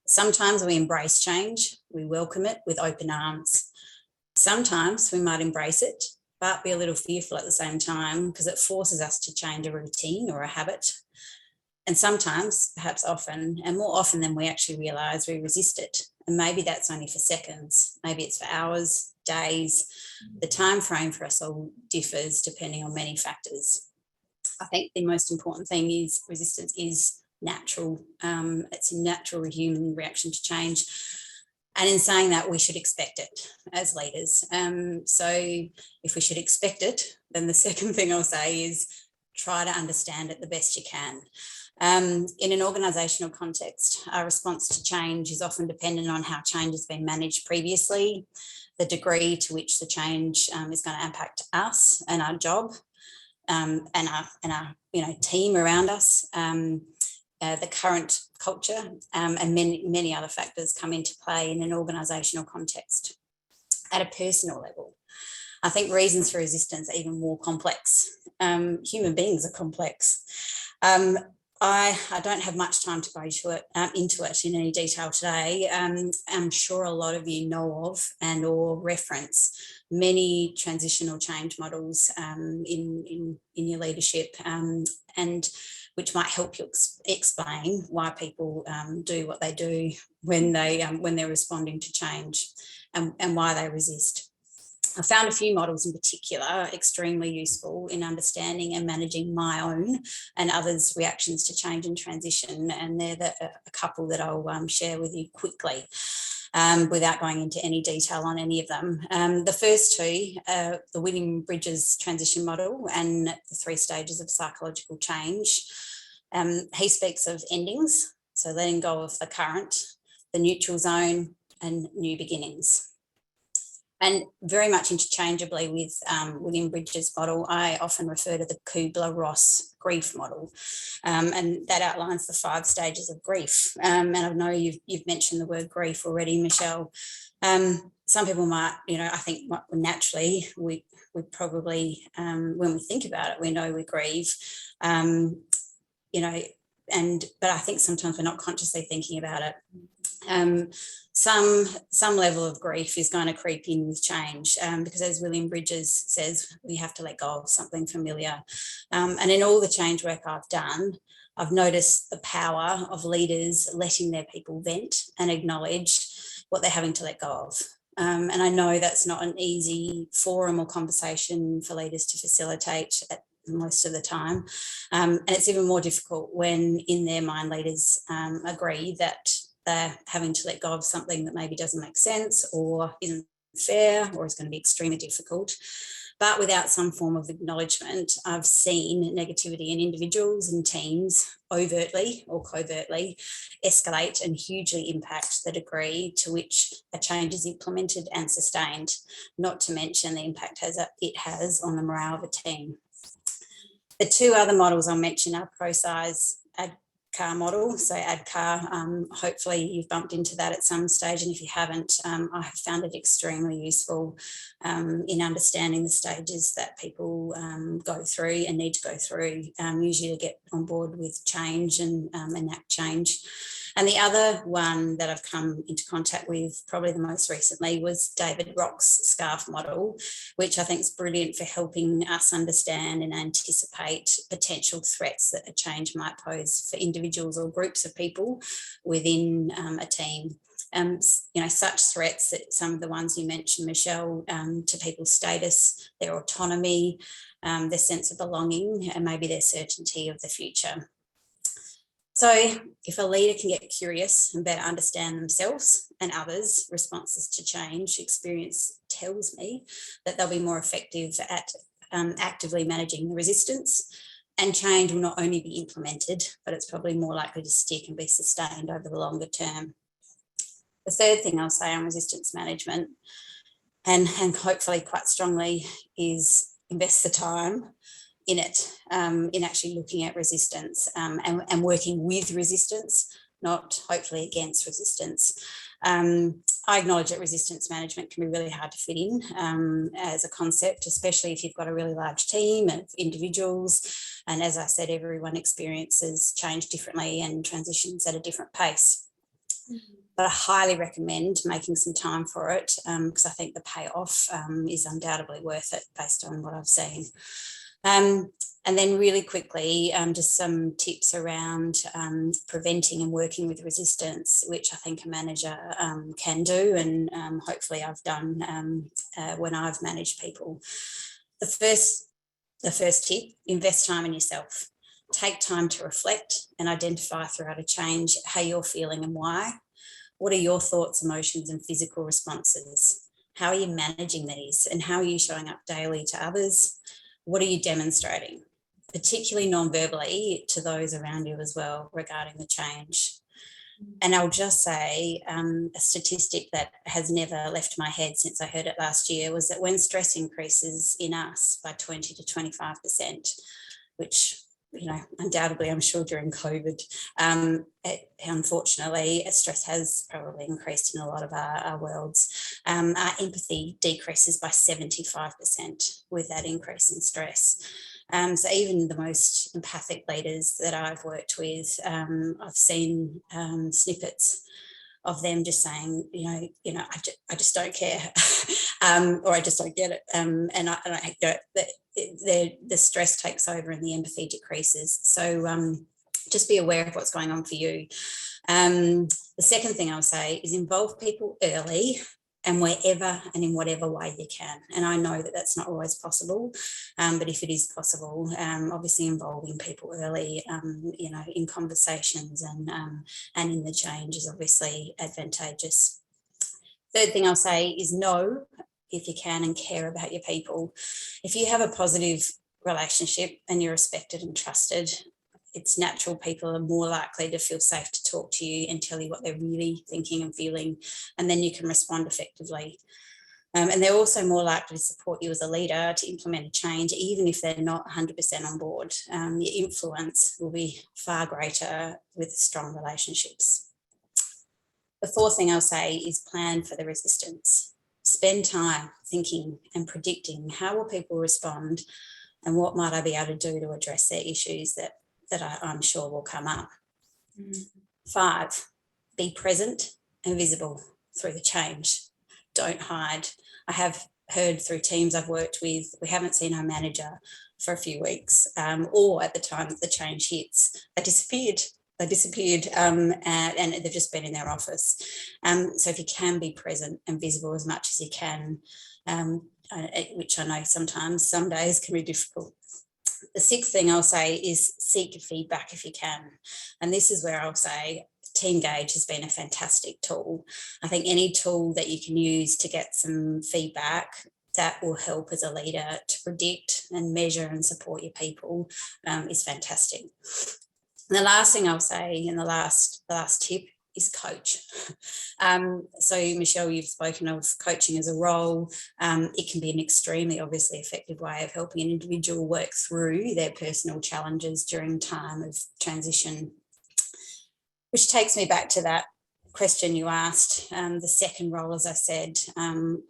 Sometimes we embrace change, we welcome it with open arms. Sometimes we might embrace it, but be a little fearful at the same time because it forces us to change a routine or a habit. And sometimes, perhaps often, and more often than we actually realise, we resist it. And maybe that's only for seconds, maybe it's for hours, days. The time frame for us all differs depending on many factors. I think the most important thing is resistance is natural. It's a natural human reaction to change. And in saying that, we should expect it as leaders. So if we should expect it, then the second thing I'll say is try to understand it the best you can. In an organisational context, our response to change is often dependent on how change has been managed previously, the degree to which the change is going to impact us and our job, and our team around us, the current culture, and many other factors come into play in an organisational context. At a personal level, I think reasons for resistance are even more complex. Human beings are complex. I don't have much time to go into it in any detail today. I'm sure a lot of you know of and or reference many transitional change models in your leadership, and which might help you explain why people do what they do when they're responding to change, and why they resist. I found a few models in particular extremely useful in understanding and managing my own and others' reactions to change and transition, and they're a couple that I'll share with you quickly without going into any detail on any of them. The first two, the William Bridges transition model and the 3 stages of psychological change. He speaks of endings, so letting go of the current, the neutral zone, and new beginnings. And very much interchangeably with William Bridges' model, I often refer to the Kubler-Ross grief model, and that outlines the 5 stages of grief. And I know you've mentioned the word grief already, Michelle. Some people might, I think naturally we probably, when we think about it, we know we grieve, but I think sometimes we're not consciously thinking about it. Some level of grief is going to creep in with change, because as William Bridges says, we have to let go of something familiar. And in all the change work I've done, I've noticed the power of leaders letting their people vent and acknowledge what they're having to let go of. And I know that's not an easy forum or conversation for leaders to facilitate most of the time. And it's even more difficult when in their mind leaders agree that they're having to let go of something that maybe doesn't make sense or isn't fair or is going to be extremely difficult. But without some form of acknowledgement, I've seen negativity in individuals and teams overtly or covertly escalate and hugely impact the degree to which a change is implemented and sustained, not to mention the impact it has on the morale of a team. The 2 other models I'll mention are ProSize ADKAR model. So ADKAR, hopefully you've bumped into that at some stage, and if you haven't, I have found it extremely useful in understanding the stages that people go through and need to go through, usually to get on board with change and enact change. And the other one that I've come into contact with probably the most recently was David Rock's SCARF model, which I think is brilliant for helping us understand and anticipate potential threats that a change might pose for individuals or groups of people within a team. Such threats, that some of the ones you mentioned, Michelle, to people's status, their autonomy, their sense of belonging, and maybe their certainty of the future. So if a leader can get curious and better understand themselves and others' responses to change, experience tells me that they'll be more effective at actively managing the resistance, and change will not only be implemented, but it's probably more likely to stick and be sustained over the longer term. The third thing I'll say on resistance management, and hopefully quite strongly, is invest the time in it, in actually looking at resistance and working with resistance, not hopefully against resistance. I acknowledge that resistance management can be really hard to fit in as a concept, especially if you've got a really large team of individuals. And as I said, everyone experiences change differently and transitions at a different pace. But I highly recommend making some time for it, because I think the payoff is undoubtedly worth it based on what I've seen. And then really quickly, just some tips around preventing and working with resistance, which I think a manager can do, and hopefully I've done when I've managed people. The first tip, invest time in yourself. Take time to reflect and identify throughout a change how you're feeling and why. What are your thoughts, emotions, and physical responses? How are you managing these, and how are you showing up daily to others? What are you demonstrating, particularly non-verbally, to those around you as well regarding the change? And I'll just say a statistic that has never left my head since I heard it last year was that when stress increases in us by 20 to 25%, which, you know, undoubtedly, I'm sure during COVID, unfortunately, stress has probably increased in a lot of our worlds. Our empathy decreases by 75% with that increase in stress. So even the most empathic leaders that I've worked with, I've seen snippets of them just saying, I just don't care, or I just don't get it, and I the stress takes over and the empathy decreases. So just be aware of what's going on for you. The second thing I'll say is involve people early and wherever and in whatever way you can. And I know that that's not always possible, but if it is possible, obviously involving people early, in conversations and in the change is obviously advantageous. Third thing I'll say is know if you can and care about your people. If you have a positive relationship and you're respected and trusted, it's natural people are more likely to feel safe to talk to you and tell you what they're really thinking and feeling, and then you can respond effectively. And they're also more likely to support you as a leader to implement a change, even if they're not 100% on board. Your influence will be far greater with strong relationships. The fourth thing I'll say is plan for the resistance. Spend time thinking and predicting how will people respond and what might I be able to do to address their issues that I'm sure will come up. 5, be present and visible through the change. Don't hide. I have heard through teams I've worked with, we haven't seen our manager for a few weeks, or at the time that the change hits, they disappeared. And they've just been in their office. So if you can be present and visible as much as you can, which I know sometimes, some days can be difficult. The sixth thing I'll say is seek feedback if you can. And this is where I'll say Teamgage has been a fantastic tool. I think any tool that you can use to get some feedback that will help as a leader to predict and measure and support your people is fantastic. And the last thing I'll say, and the last tip, is coach. So Michelle, you've spoken of coaching as a role. It can be an extremely obviously effective way of helping an individual work through their personal challenges during time of transition, which takes me back to that question you asked. The second role, as I said,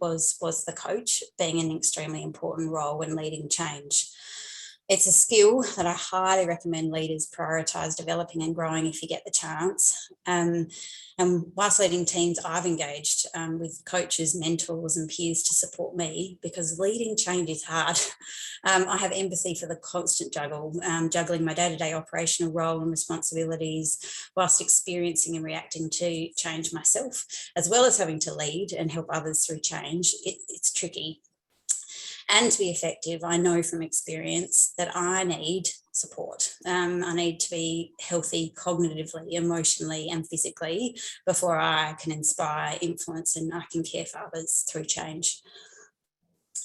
was the coach, being an extremely important role when leading change. It's a skill that I highly recommend leaders prioritise developing and growing if you get the chance. And whilst leading teams, I've engaged with coaches, mentors and peers to support me, because leading change is hard. I have empathy for the constant juggling my day-to-day operational role and responsibilities whilst experiencing and reacting to change myself, as well as having to lead and help others through change. It's tricky. And to be effective, I know from experience that I need support. I need to be healthy cognitively, emotionally and physically before I can inspire, influence and I can care for others through change.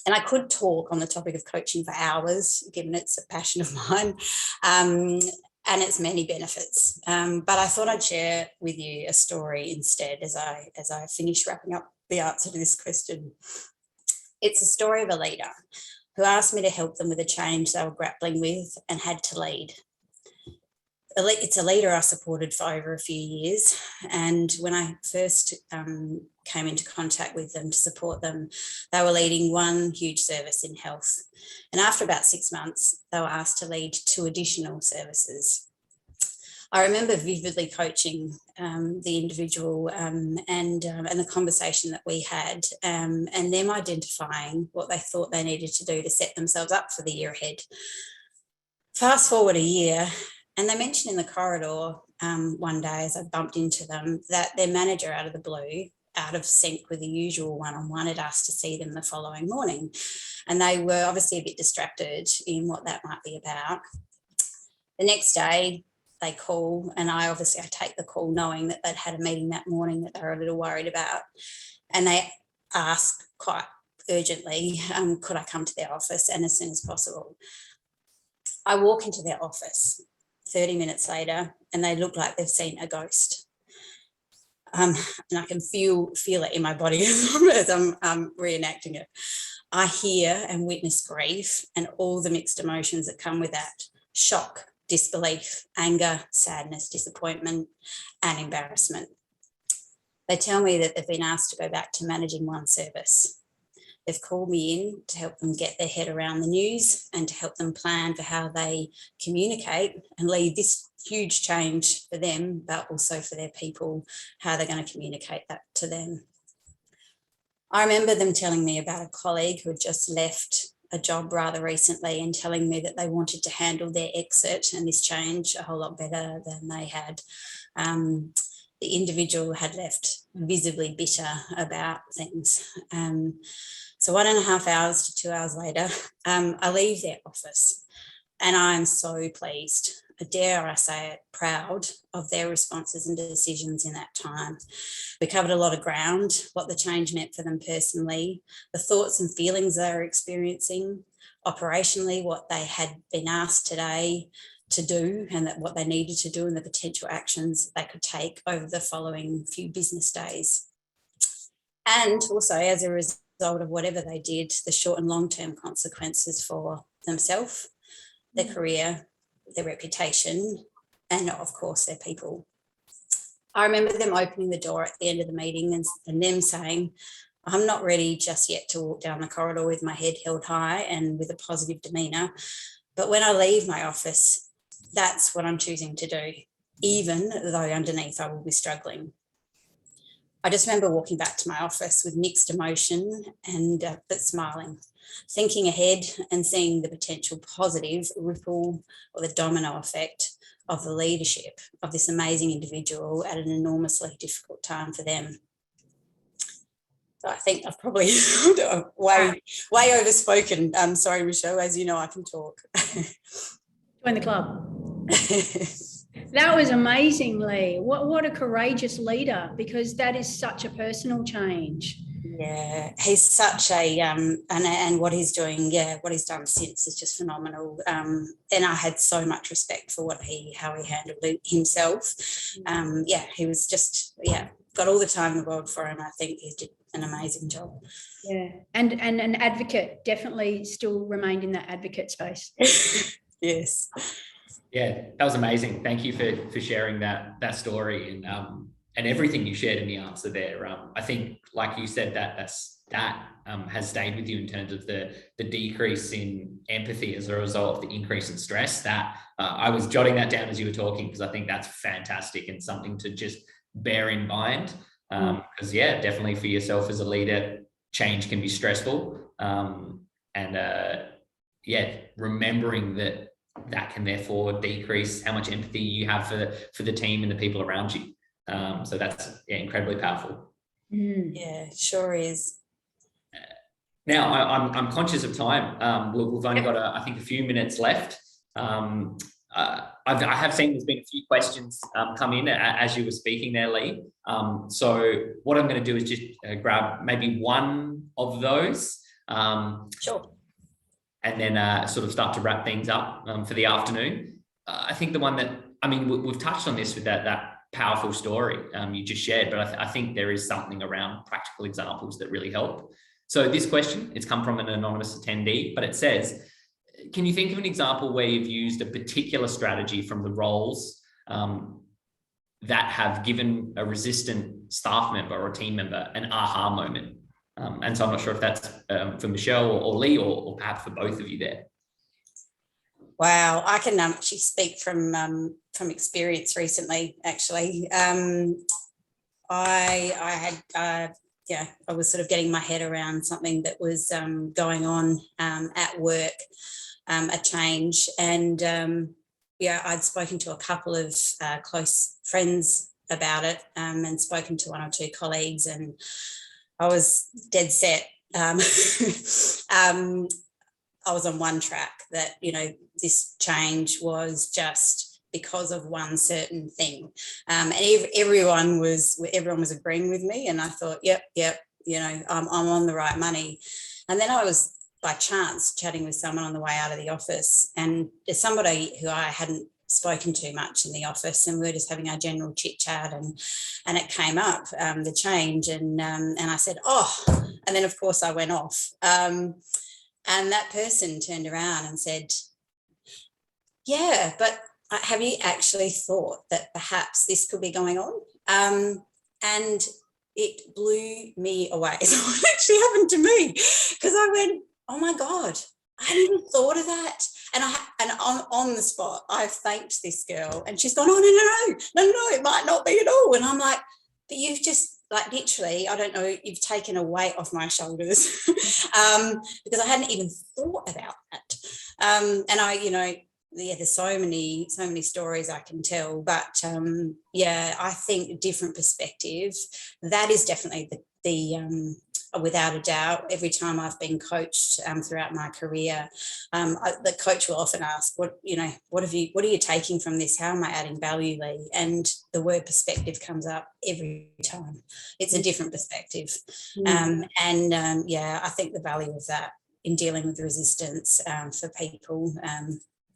And I could talk on the topic of coaching for hours, given it's a passion of mine, and its many benefits. But I thought I'd share with you a story instead as I finish wrapping up the answer to this question. It's a story of a leader who asked me to help them with a change they were grappling with and had to lead. It's a leader I supported for over a few years. And when I first came into contact with them to support them, they were leading one huge service in health. And after about 6 months, they were asked to lead 2 additional services. I remember vividly coaching the individual and the conversation that we had, and them identifying what they thought they needed to do to set themselves up for the year ahead. Fast forward a year, and they mentioned in the corridor one day as I bumped into them that their manager, out of the blue, out of sync with the usual one-on-one, had asked to see them the following morning. And they were obviously a bit distracted in what that might be about. The next day, they call, and I take the call knowing that they'd had a meeting that morning that they were a little worried about. And they asked quite urgently, could I come to their office, and as soon as possible. I walk into their office 30 minutes later, and they look like they've seen a ghost. And I can feel it in my body as I'm reenacting it. I hear and witness grief and all the mixed emotions that come with that: shock, disbelief, anger, sadness, disappointment, and embarrassment. They tell me that they've been asked to go back to managing one service. They've called me in to help them get their head around the news and to help them plan for how they communicate and lead this huge change for them, but also for their people, how they're going to communicate that to them. I remember them telling me about a colleague who had just left a job rather recently and telling me that they wanted to handle their exit and this change a whole lot better than they had. The individual had left visibly bitter about things. So 1.5 hours to 2 hours later, I leave their office, and I'm so pleased, dare I say it, proud of their responses and decisions in that time. We covered a lot of ground, what the change meant for them personally, the thoughts and feelings they were experiencing, operationally what they had been asked today to do and that what they needed to do, and the potential actions they could take over the following few business days. And also, as a result of whatever they did, the short and long-term consequences for themselves, their career, their reputation, and of course their people. I remember them opening the door at the end of the meeting and them saying, I'm not ready just yet to walk down the corridor with my head held high and with a positive demeanour, but when I leave my office, that's what I'm choosing to do, even though underneath I will be struggling. I just remember walking back to my office with mixed emotion and but smiling, thinking ahead and seeing the potential positive ripple or the domino effect of the leadership of this amazing individual at an enormously difficult time for them. So I think I've probably way overspoken. I'm sorry, Michelle, as you know, I can talk. Join the club. That was amazing, Leigh. What a courageous leader, because that is such a personal change. Yeah, he's such a and what he's doing, what he's done since is just phenomenal. And I had so much respect for how he handled it himself. He was just got all the time in the world for him. I think he did an amazing job. Yeah, and an advocate, definitely still remained in that advocate space. Yes. Yeah, that was amazing. Thank you for sharing that story and everything you shared in the answer there. I think, like you said, that has stayed with you in terms of the decrease in empathy as a result of the increase in stress. That I was jotting that down as you were talking, because I think that's fantastic and something to just bear in mind. Because definitely for yourself as a leader, change can be stressful, remembering that can therefore decrease how much empathy you have for the team and the people around you. So that's incredibly powerful. Yeah, sure is. Now I'm conscious of time. We've only got I think a few minutes left. I have seen there's been a few questions come in as you were speaking there, Leigh. So what I'm going to do is just grab maybe one of those. Sure. And then sort of start to wrap things up for the afternoon. I think the one that, we've touched on this with that powerful story you just shared, but I think there is something around practical examples that really help. So this question, it's come from an anonymous attendee, but it says, can you think of an example where you've used a particular strategy from the roles that have given a resistant staff member or team member an aha moment? And so I'm not sure if that's for Michelle or Leigh or perhaps for both of you there. Wow, I can actually speak from experience recently. Actually, I had I was sort of getting my head around something that was going on at work, a change, and I'd spoken to a couple of close friends about it, and spoken to one or two colleagues, and I was dead set. I was on one track that, this change was just because of one certain thing. And everyone was agreeing with me. And I thought, yep, I'm on the right money. And then I was by chance chatting with someone on the way out of the office, and there's somebody who I hadn't spoken to much in the office, and we were just having our general chit chat, and it came up, the change, and I said, and then of course I went off. And that person turned around and said, yeah, but have you actually thought that perhaps this could be going on? And it blew me away. So what actually happened to me? Because I went, oh my God, I hadn't even thought of that. And on the spot, I thanked this girl, and she's gone, oh, no, it might not be at all. And I'm like, but you've just, like, literally, I don't know, you've taken a weight off my shoulders, because I hadn't even thought about that. And there's so many stories I can tell, but I think different perspective, that is definitely the without a doubt. Every time I've been coached throughout my career, the coach will often ask, what are you taking from this? How am I adding value, Leigh? And the word perspective comes up every time. It's a different perspective. I think the value of that in dealing with resistance for people,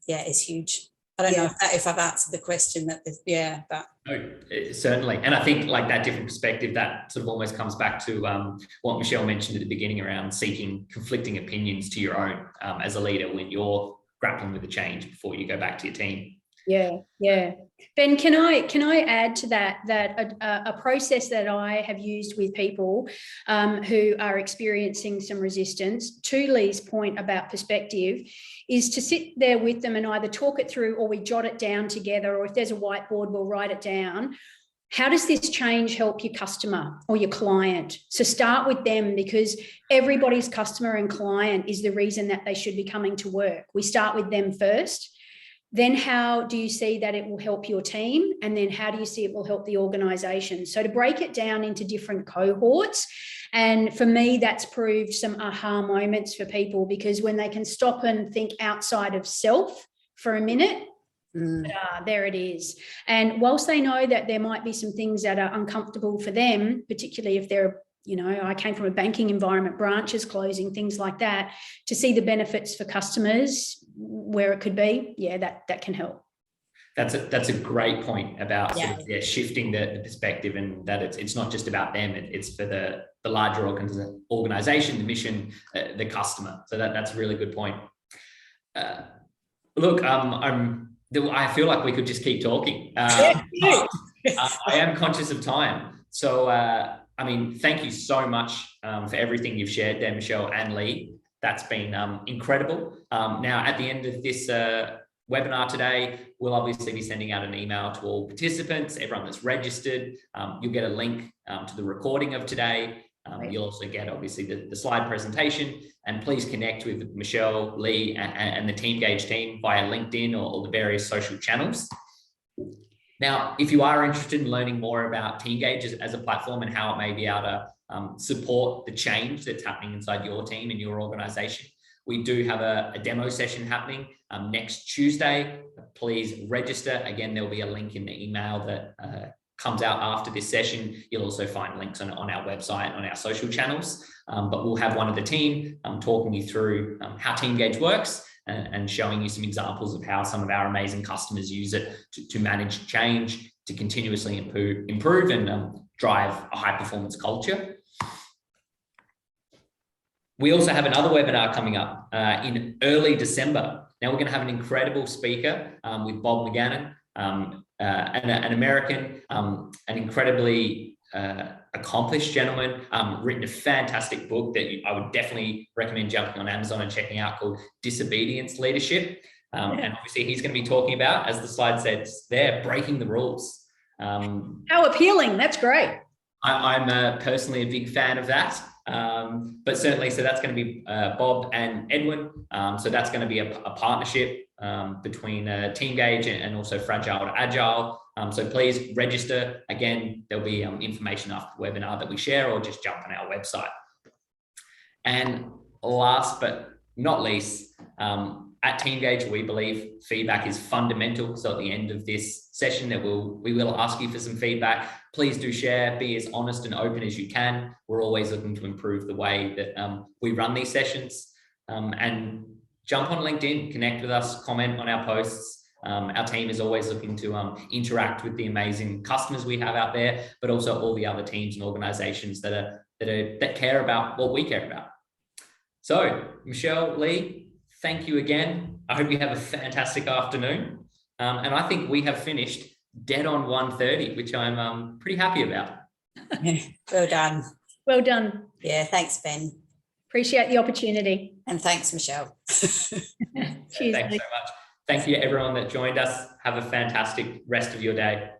is huge. I don't know if I've answered the question, but. No, certainly. And I think, like, that different perspective, that sort of almost comes back to what Michelle mentioned at the beginning around seeking conflicting opinions to your own as a leader when you're grappling with the change before you go back to your team. Yeah. Ben, can I add to that a process that I have used with people who are experiencing some resistance, to Leigh's point about perspective, is to sit there with them and either talk it through, or we jot it down together, or if there's a whiteboard, we'll write it down. How does this change help your customer or your client? So start with them, because everybody's customer and client is the reason that they should be coming to work. We start with them first. Then how do you see that it will help your team? And then how do you see it will help the organisation? So to break it down into different cohorts. And for me, that's proved some aha moments for people, because when they can stop and think outside of self for a minute, there it is. And whilst they know that there might be some things that are uncomfortable for them, particularly if they're, I came from a banking environment, branches closing, things like that, to see the benefits for customers where it could be, that can help. That's a great point about shifting the perspective, and that it's not just about them, it's for the larger organization, the mission, the customer. So that's a really good point. Look, I feel like we could just keep talking. I am conscious of time. So, thank you so much for everything you've shared there, Michelle and Leigh. That's been incredible. Now, at the end of this webinar today, we'll obviously be sending out an email to all participants, everyone that's registered. You'll get a link to the recording of today. You'll also get, obviously, the slide presentation. And please connect with Michelle, Leigh, and the Teamgage team via LinkedIn or the various social channels. Now, if you are interested in learning more about Teamgage as a platform and how it may be able to support the change that's happening inside your team and your organisation, we do have a demo session happening next Tuesday. Please register. Again, there'll be a link in the email that comes out after this session. You'll also find links on our website, on our social channels. But we'll have one of the team talking you through how Teamgage works and showing you some examples of how some of our amazing customers use it to manage change, to continuously improve and drive a high-performance culture. We also have another webinar coming up in early December. Now, we're going to have an incredible speaker with Bob McGannon, an American, an incredibly accomplished gentleman, written a fantastic book that I would definitely recommend jumping on Amazon and checking out, called Disobedience Leadership. And obviously he's going to be talking about, as the slide says there, breaking the rules. How appealing. That's great. I'm personally a big fan of that. But certainly, so that's going to be Bob and Edwin. So that's going to be a partnership between Teamgage and also Fragile to Agile. So please register. Again, there'll be information after the webinar that we share, or just jump on our website. And last but not least, at Teamgage, we believe feedback is fundamental. So at the end of this session, we will ask you for some feedback. Please do share, be as honest and open as you can. We're always looking to improve the way that we run these sessions. And jump on LinkedIn, connect with us, comment on our posts. Our team is always looking to interact with the amazing customers we have out there, but also all the other teams and organizations that care about what we care about. So, Michelle, Leigh, thank you again. I hope you have a fantastic afternoon. And I think we have finished dead on 1:30, which I'm pretty happy about. Well done. Well done. Yeah, thanks, Ben. Appreciate the opportunity. And thanks, Michelle. Cheers. Thanks so much. Thank you to everyone that joined us. Have a fantastic rest of your day.